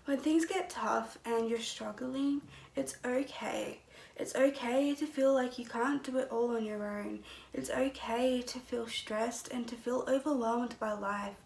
When things get tough and you're struggling, it's okay. It's okay to feel like you can't do it all on your own. It's okay to feel stressed and to feel overwhelmed by life,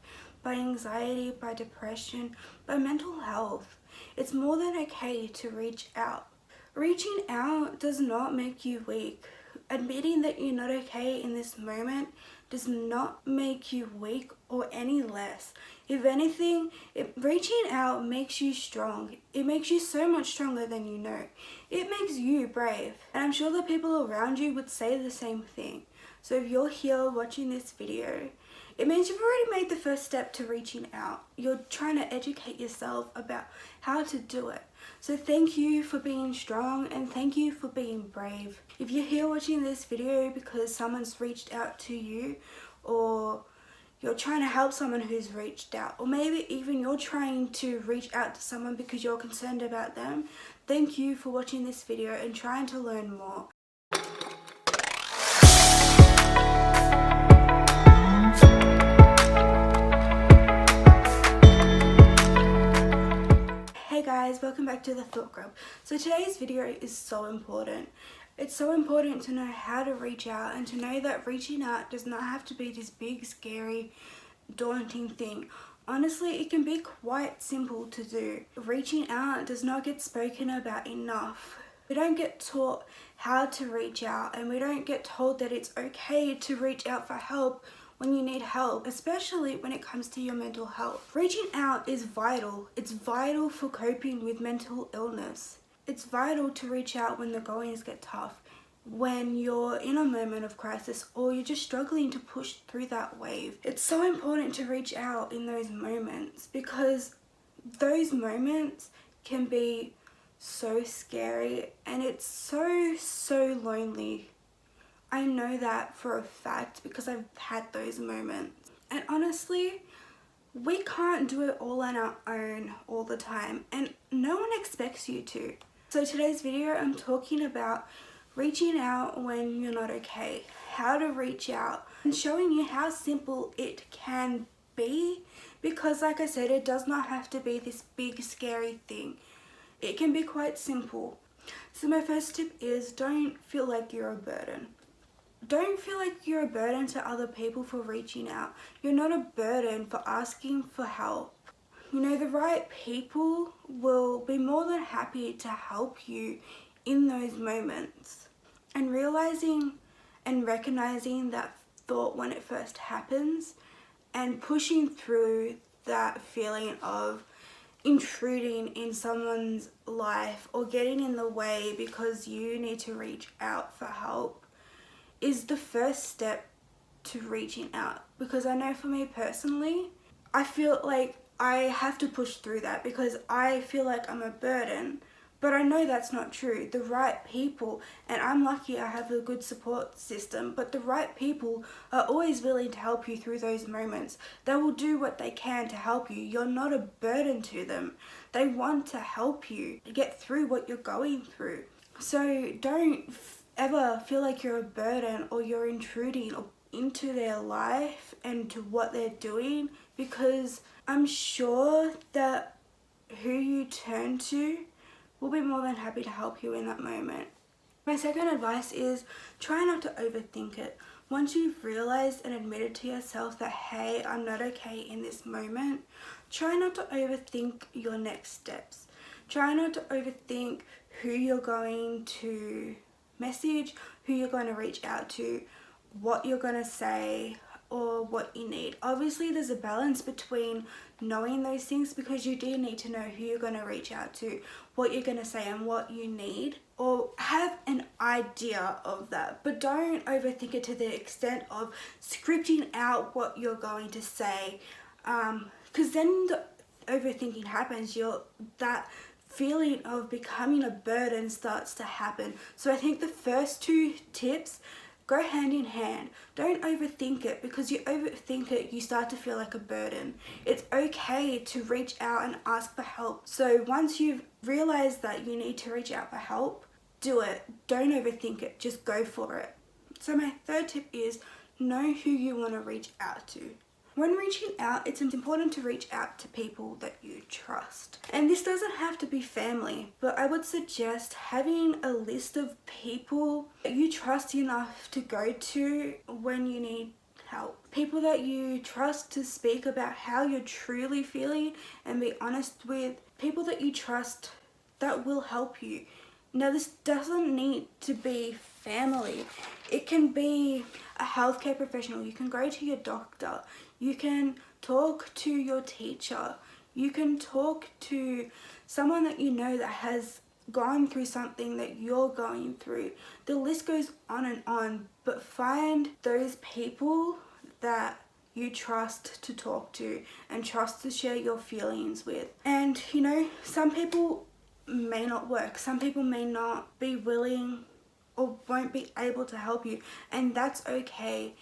by anxiety, by depression, by mental health. It's more than okay to reach out. Reaching out does not make you weak. Admitting that you're not okay in this moment does not make you weak or any less. If anything, reaching out makes you strong. It makes you so much stronger than you know. It makes you brave. And I'm sure the people around you would say the same thing. So if you're here watching this video, it means you've already made the first step to reaching out. You're trying to educate yourself about how to do it. So thank you for being strong and thank you for being brave. If you're here watching this video because someone's reached out to you, or you're trying to help someone who's reached out, or maybe even you're trying to reach out to someone because you're concerned about them, thank you for watching this video and trying to learn more. Hey guys, welcome back to the Thought Grub. So today's video is so important. It's so important to know how to reach out and to know that reaching out does not have to be this big, scary, daunting thing. Honestly, it can be quite simple to do. Reaching out does not get spoken about enough. We don't get taught how to reach out, and we don't get told that it's okay to reach out for help when you need help, especially when it comes to your mental health. Reaching out is vital. It's vital for coping with mental illness. It's vital to reach out when the goings get tough, when you're in a moment of crisis, or you're just struggling to push through that wave. It's so important to reach out in those moments because those moments can be so scary and it's so lonely. I know that for a fact because I've had those moments. And honestly, we can't do it all on our own all the time, and no one expects you to. So today's video, I'm talking about reaching out when you're not okay, how to reach out, and showing you how simple it can be, because like I said, it does not have to be this big scary thing. It can be quite simple. So my first tip is don't feel like you're a burden. Don't feel like you're a burden to other people for reaching out. You're not a burden for asking for help. You know, the right people will be more than happy to help you in those moments. And realizing and recognizing that thought when it first happens and pushing through that feeling of intruding in someone's life or getting in the way because you need to reach out for help is the first step to reaching out. Because I know for me personally, I feel like I have to push through that because I feel like I'm a burden, but I know that's not true. The right people, and I'm lucky I have a good support system, but the right people are always willing to help you through those moments. They will do what they can to help you. You're not a burden to them. They want to help you get through what you're going through. So don't ever feel like you're a burden or you're intruding into their life and to what they're doing, because I'm sure that who you turn to will be more than happy to help you in that moment. My second advice is try not to overthink it. Once you've realized and admitted to yourself that, hey, I'm not okay in this moment, try not to overthink your next steps. Try not to overthink who you're going to message, who you're going to reach out to, what you're going to say, or what you need. Obviously there's a balance between knowing those things, because you do need to know who you're going to reach out to, what you're going to say, and what you need, or have an idea of that, but don't overthink it to the extent of scripting out what you're going to say, because then the overthinking happens. That feeling of becoming a burden starts to happen. So I think the first two tips go hand in hand. Don't overthink it, because you overthink it, you start to feel like a burden. It's okay to reach out and ask for help. So once you've realized that you need to reach out for help, do it. Don't overthink it, just go for it. So my third tip is know who you want to reach out to. When reaching out, it's important to reach out to people that you trust. And this doesn't have to be family, but I would suggest having a list of people that you trust enough to go to when you need help. People that you trust to speak about how you're truly feeling and be honest with. People that you trust that will help you. Now, this doesn't need to be family. It can be a healthcare professional. You can go to your doctor. You can talk to your teacher. You can talk to someone that you know that has gone through something that you're going through. The list goes on, but find those people that you trust to talk to and trust to share your feelings with. And you know, some people may not work. Some people may not be willing or won't be able to help you, and that's okay.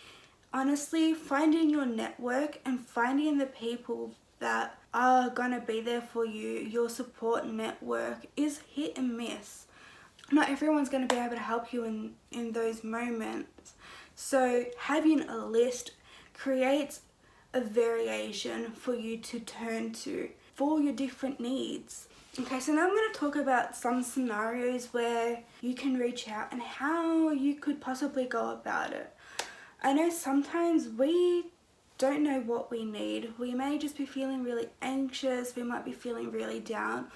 Honestly, finding your network and finding the people that are gonna be there for you, your support network, is hit and miss. Not everyone's gonna be able to help you in those moments. So having a list creates a variation for you to turn to for your different needs. Okay, so now I'm going to talk about some scenarios where you can reach out and how you could possibly go about it. I know sometimes we don't know what we need. We may just be feeling really anxious, we might be feeling really down,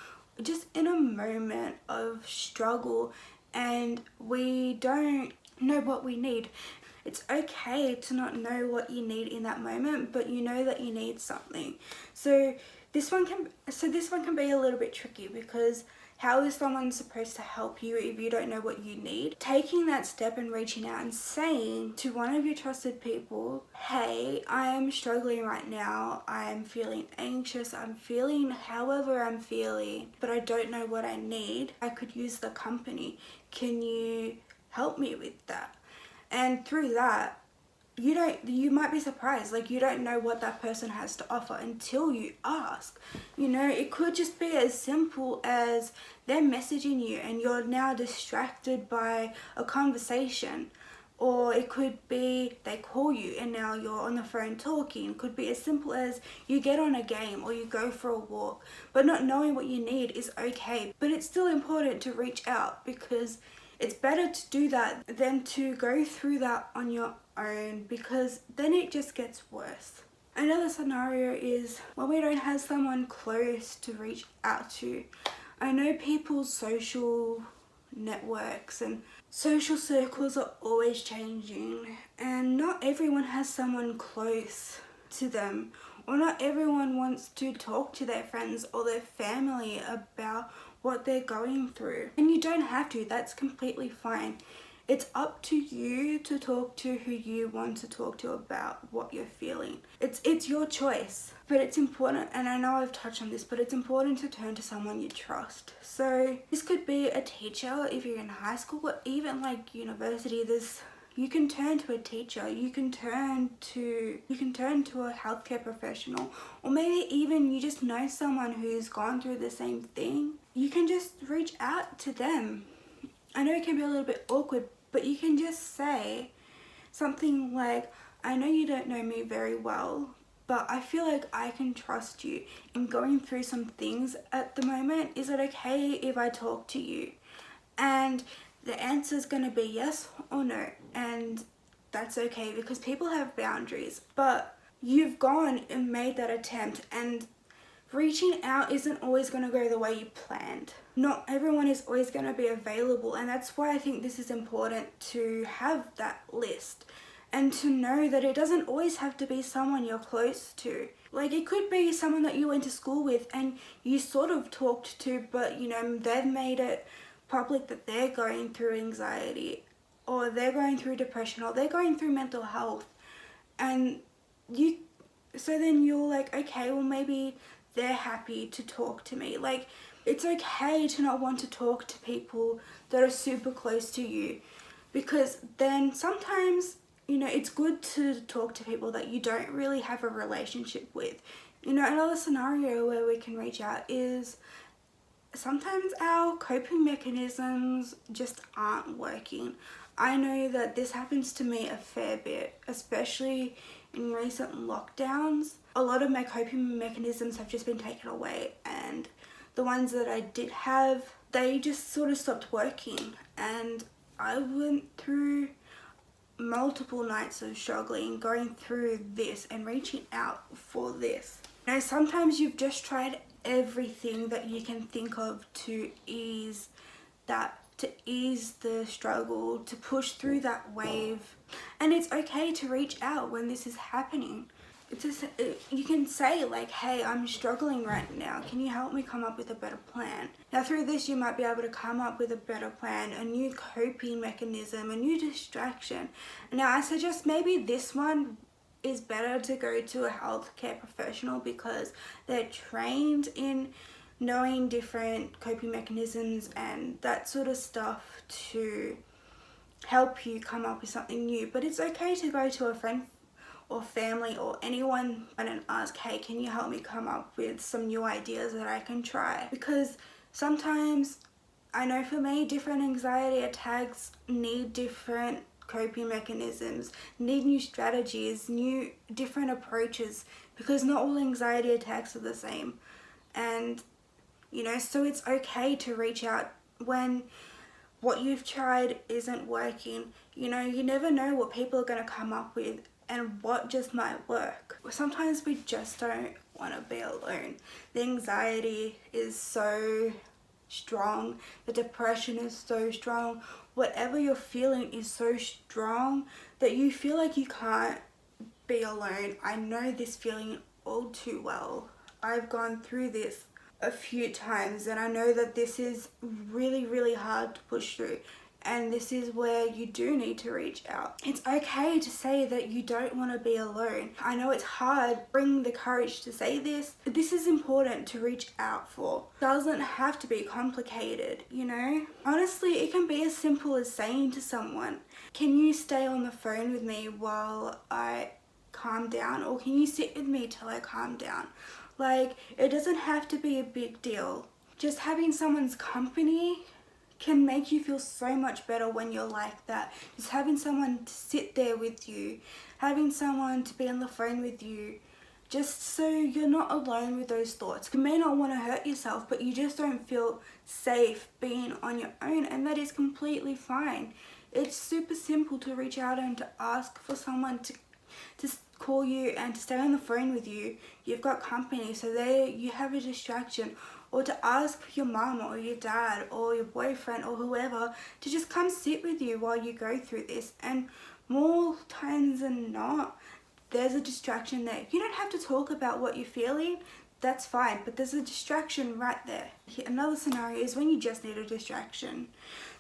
just in a moment of struggle, and we don't know what we need. It's okay to not know what you need in that moment, but you know that you need something. So this one can be a little bit tricky, because how is someone supposed to help you if you don't know what you need? Taking that step and reaching out and saying to one of your trusted people, hey, I am struggling right now. I'm feeling anxious. I'm feeling however I'm feeling, but I don't know what I need. I could use the company. Can you help me with that? And through that, you might be surprised, like you don't know what that person has to offer until you ask. You know, it could just be as simple as they're messaging you and you're now distracted by a conversation, or it could be they call you and now you're on the phone talking. It could be as simple as you get on a game or you go for a walk. But not knowing what you need is okay, but it's still important to reach out, because it's better to do that than to go through that on your own, because then it just gets worse. Another scenario is when we don't have someone close to reach out to. I know people's social networks and social circles are always changing, and not everyone has someone close to them, or not everyone wants to talk to their friends or their family about what they're going through. And you don't have to, that's completely fine. It's up to you to talk to who you want to talk to about what you're feeling. It's your choice, but it's important, and I know I've touched on this, but it's important to turn to someone you trust. So this could be a teacher if you're in high school, or even like university. You can turn to a teacher, you can turn to a healthcare professional, or maybe even you just know someone who's gone through the same thing. You can just reach out to them. I know it can be a little bit awkward, but you can just say something like, I know you don't know me very well, but I feel like I can trust you. I'm going through some things at the moment. Is it okay if I talk to you? And the answer is going to be yes or no, and that's okay, because people have boundaries. But you've gone and made that attempt, and reaching out isn't always going to go the way you planned. Not everyone is always going to be available, and that's why I think this is important to have that list and to know that it doesn't always have to be someone you're close to. Like, it could be someone that you went to school with and you sort of talked to, but they've made it public that they're going through anxiety, or they're going through depression, or they're going through mental health, and so then you're like, okay, well, maybe they're happy to talk to me. Like, it's okay to not want to talk to people that are super close to you, because then sometimes it's good to talk to people that you don't really have a relationship with. Another scenario where we can reach out is sometimes our coping mechanisms just aren't working. I know that this happens to me a fair bit, especially in recent lockdowns, a lot of my coping mechanisms have just been taken away, and the ones that I did have, they just sort of stopped working. And I went through multiple nights of struggling, going through this and reaching out for this. You know, sometimes you've just tried everything that you can think of to ease the struggle, to push through that wave. And it's okay to reach out when this is happening. You can say like, hey, I'm struggling right now. Can you help me come up with a better plan? Now through this, you might be able to come up with a better plan, a new coping mechanism, a new distraction. Now I suggest maybe this one is better to go to a healthcare professional, because they're trained in knowing different coping mechanisms and that sort of stuff to help you come up with something new. But it's okay to go to a friend or family or anyone and ask, hey, can you help me come up with some new ideas that I can try? Because sometimes, I know for me, different anxiety attacks need different coping mechanisms, need new strategies, new different approaches, because not all anxiety attacks are the same. And you know, so it's okay to reach out when what you've tried isn't working. You know, you never know what people are going to come up with and what just might work. Sometimes we just don't want to be alone. The anxiety is so strong, the depression is so strong, whatever you're feeling is so strong that you feel like you can't be alone. I know this feeling all too well. I've gone through this a few times, and I know that this is really, really hard to push through. And this is where you do need to reach out. It's okay to say that you don't want to be alone. I know it's hard. Bring the courage to say this. This is important to reach out for. It doesn't have to be complicated, you know? Honestly, it can be as simple as saying to someone, can you stay on the phone with me while I calm down? Or can you sit with me till I calm down? Like, it doesn't have to be a big deal. Just having someone's company can make you feel so much better when you're like that. Just having someone to sit there with you, having someone to be on the phone with you, just so you're not alone with those thoughts. You may not want to hurt yourself, but you just don't feel safe being on your own, and that is completely fine. It's super simple to reach out and to ask for someone to call you and to stay on the phone with you. You've got company, so there you have a distraction. Or to ask your mum or your dad or your boyfriend or whoever to just come sit with you while you go through this. And more times than not, there's a distraction there. You don't have to talk about what you're feeling, that's fine, but there's a distraction right there. Another scenario is when you just need a distraction.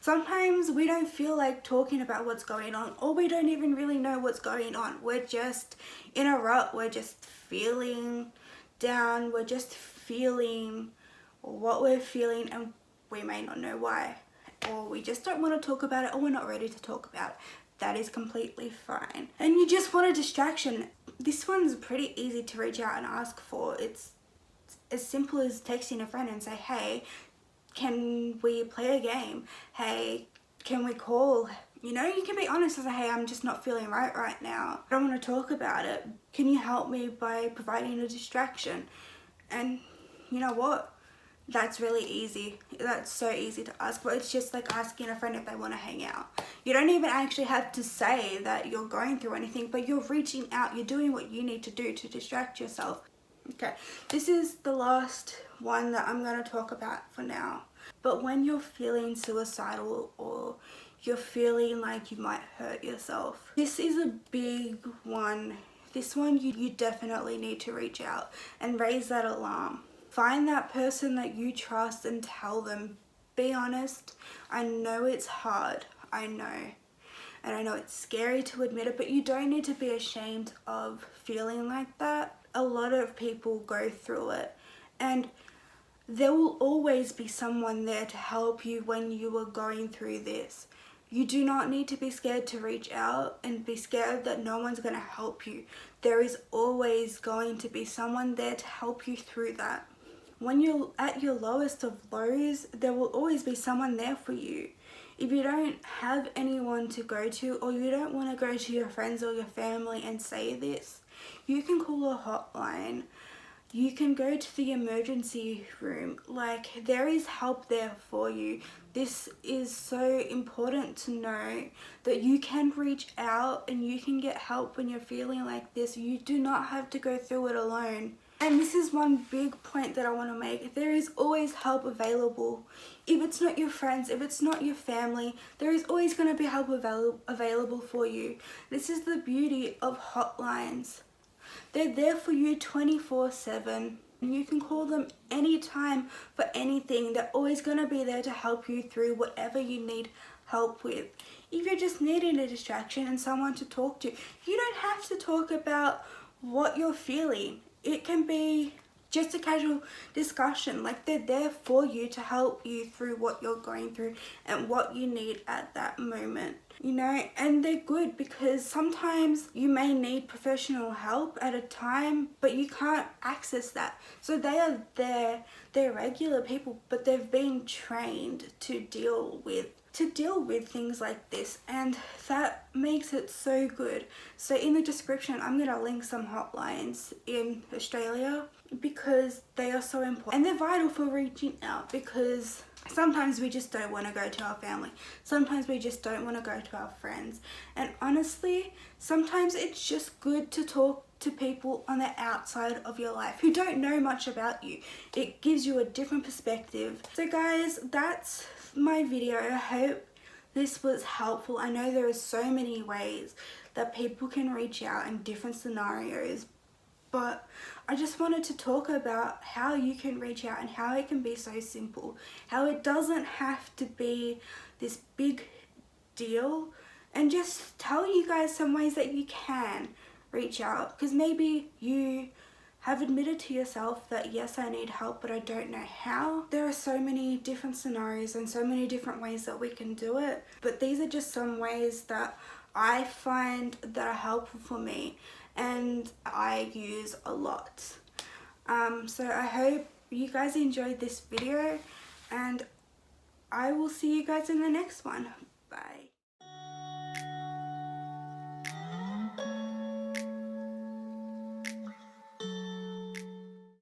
Sometimes we don't feel like talking about what's going on, or we don't even really know what's going on. We're just in a rut, we're just feeling down, we're just feeling what we're feeling, and we may not know why, or we just don't want to talk about it, or we're not ready to talk about it. That is completely fine. And you just want a distraction. This one's pretty easy to reach out and ask for. It's as simple as texting a friend and say, hey, can we play a game? Hey, can we call? You know, you can be honest and say, hey, I'm just not feeling right now. I don't want to talk about it. Can you help me by providing a distraction? And you know what? That's really easy. That's so easy to ask, but it's just like asking a friend if they want to hang out. You don't even actually have to say that you're going through anything, but you're reaching out. You're doing what you need to do to distract yourself. Okay, this is the last one that I'm going to talk about for now. But when you're feeling suicidal or you're feeling like you might hurt yourself, this is a big one. This one you definitely need to reach out and raise that alarm. Find that person that you trust and tell them. Be honest. I know it's hard. I know. And I know it's scary to admit it, but you don't need to be ashamed of feeling like that. A lot of people go through it, and there will always be someone there to help you when you are going through this. You do not need to be scared to reach out and be scared that no one's going to help you. There is always going to be someone there to help you through that. When you're at your lowest of lows, there will always be someone there for you. If you don't have anyone to go to, or you don't want to go to your friends or your family and say this, You can call a hotline. You can go to the emergency room. Like, there is help there for you. This is so important to know, that you can reach out and you can get help when you're feeling like this. You do not have to go through it alone. And this is one big point that I want to make. There is always help available. If it's not your friends, if it's not your family, there is always going to be help available for you. This is the beauty of hotlines. They're there for you 24/7. And you can call them anytime for anything. They're always going to be there to help you through whatever you need help with. If you're just needing a distraction and someone to talk to, you don't have to talk about what you're feeling. It can be just a casual discussion. Like, they're there for you to help you through what you're going through and what you need at that moment, you know. And they're good because sometimes you may need professional help at a time, but you can't access that. So they are there. They're regular people, but they've been trained to deal with things like this, and that makes it so good. So in the description, I'm gonna link some hotlines in Australia because they are so important and they're vital for reaching out, because sometimes we just don't want to go to our family, sometimes we just don't want to go to our friends, and honestly sometimes it's just good to talk to people on the outside of your life who don't know much about you. It gives you a different perspective. So guys, that's my video. I hope this was helpful. I know there are so many ways that people can reach out in different scenarios, but I just wanted to talk about how you can reach out and how it can be so simple, how it doesn't have to be this big deal, and just tell you guys some ways that you can reach out, because maybe you have admitted to yourself that yes, I need help, but I don't know how. There are so many different scenarios and so many different ways that we can do it, but these are just some ways that I find that are helpful for me and I use a lot. So I hope you guys enjoyed this video, and I will see you guys in the next one. Bye.